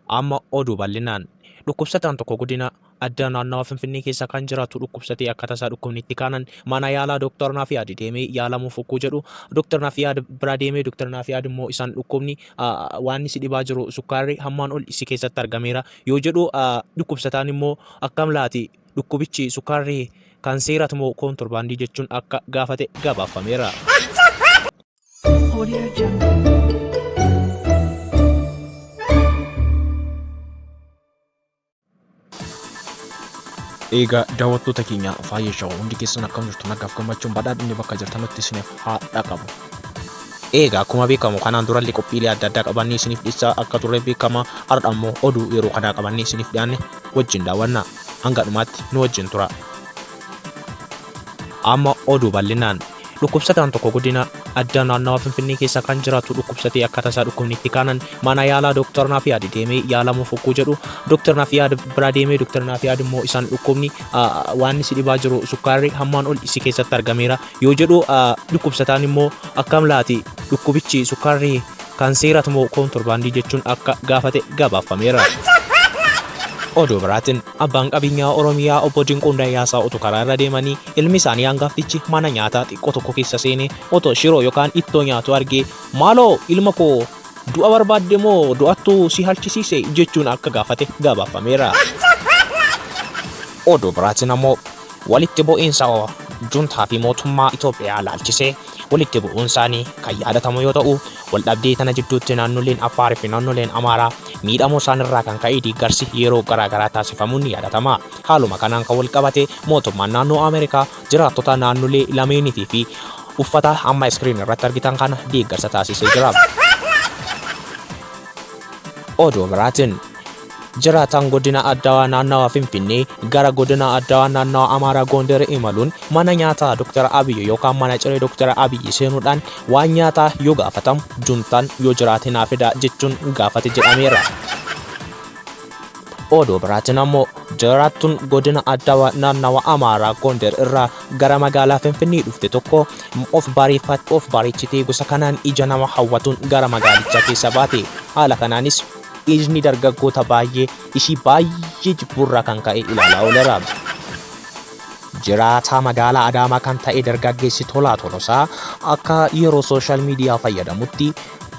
Amma oduu bal'inaan dhukkubsataan tokko godina addaa naannawa Finfinnee keessa kan jiraatu dhukkubsatee akka tasaa dhukkubni itti kaanan mana yaalaa Dooktar Naafiyaad deemee yaalamuuf ogguu jedhu Dooktar Naafiyaad bira deemee Dooktar Naafiyaad immoo isaan dhukkubni waan si dhibaa jiru sukkaarri hammaan ol si keessatti argameera yoo jedhu dhukkubsataan immoo akkam laati dhukkubichi sukkaarri kan seeratu moo koontorbaandii jechuun akka gaafate gabaafameera. Egaa daawwattoota keenya fayyaa hundi keessan akkam jirtu nagaaf gammachuun badhaadhinni bakka jirtanitti isiniif haa dhaqabu. Egaa akkuma beekamu kanaan durallee qophiilee adda addaa qabannee isiniif dhiyeessaa akka turre beekama. Har'a ammoo oduu yeroo kanaa qabannee isiniif dhiyaanne wajjin daawwannaa. Hanga dhumaatti nu wajjin tura. Amma oduu bal'inaan dhukkubsataan tokko godina addaa naannawa Finfinnee keessa kan jiraatu dhukkubsatee akka tasaa dhukkubni itti kaanan mana yaalaa Dooktar Naafiyaad deemee yaalamuuf ogguu jedhu Dooktar Naafiyaad bira deemee Dooktar Naafiyaad immoo isaan dhukkubni waan si dhibaa jiru sukkaarri hammaan ol si keessatti argameera yoo jedhu dhukkubsataan immoo akkam laati dhukkubichi sukkaarri kan seeratu moo koontorbaandii jechuun akka gaafate gabaafameera. Oduu biraatiin abbaan qabeenyaa Oromiyaa obbo Dinquun Dayyaasaa otoo karaa irra deemanii ilmi isaanii hangaftichi mana nyaataa xiqqoo tokko keessa seenee otoo shiroo yookaan ittoo nyaatu argee maaloo ilma koo du'a barbaadde moo du'attuu si halchisiise jechuun akka gaafate gabaafameera. Oduu biraatiin ammoo walitti bu'iinsa juntaa fi mootummaa Itoophiyaa laalchisee walitti bu'uun isaanii kan yaadatamu yoo ta'u waldhabdee tana jidduutti naannoleen Affaar fi naannoleen Amaaraa miidhamuu isaanirraa kan ka'e deeggarsi yeroo garaagaraa taasifamuun ni yaadatama. Haaluma kanaan kan wal qabate mootummaan naannoo Ameerikaa jiraattota naannolee lameenii fi uffata amma iskiriin irratti argitan kana deeggarsa taasisee jira. Oduu biraatiin jiraataan godina addaa naannawa Finfinnee gara godina addaa naannawa Amaaraa Gondar imaluun mana nyaataa Dooktar Abiyyi yookaan mana ciree Dooktar Abiyyi seenuudhaan waan nyaataa yoo gaafatamu juntaan yoo jiraate naaf fidaa jechuun gaafate jedhameera. Oduu biraatiin ammoo jiraattuun godina addaa naannawa Amaaraa Gondar irraa gara magaalaa Finfinnee dhufte tokko of bareechitee gosa kanaan ija nama hawwatuun gara magaalichaa keessa baate. Haala kanaanis ijni dargaggoota baay'ee ishii baay'ee jibburraa kan ka'e ilaalaa ooleera. Jiraataa magaalaa Adaamaa kan ta'e dargaggeessi Tolaa Tolosaa akka yeroo sooshaal miidiyaa fayyadamutti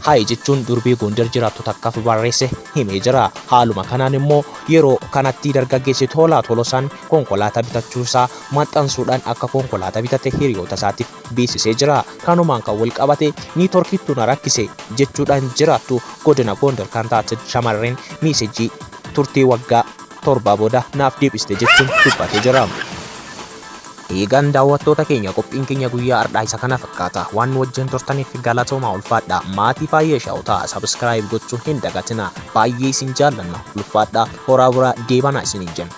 hayi jechuun durbii Gondar jiraattota akka barreesse himee jira. Haaluma kanaan immoo yeroo kanatti dargaggeessi Tolaa Tolosaan konkolaataa bitachuusaa maxxansuudhaan akka konkolaataa bitate hiriyoota isaatiif beeksisee jira. Kanumaan kan wal qabate niitoorkiitu na rakkise jechuudhaan jiraattu godina Gondar kan taate shamarreen miisejii turtii waggaa 7 booda naaf deebiste jechuun dubbatee jira. Eegaan daawwattoota keenya qophiin keenya guyyaa har'aa isa kana fakkaata. Waan wajjin turtaniif galatoomaa ulfaadha. Maatii fayyaa shaawutaa subscribe gochuu hin dagatina. Baay'ee isin jaallanna ulfaadha. Horaa buraa deebanaa isiniin jenna.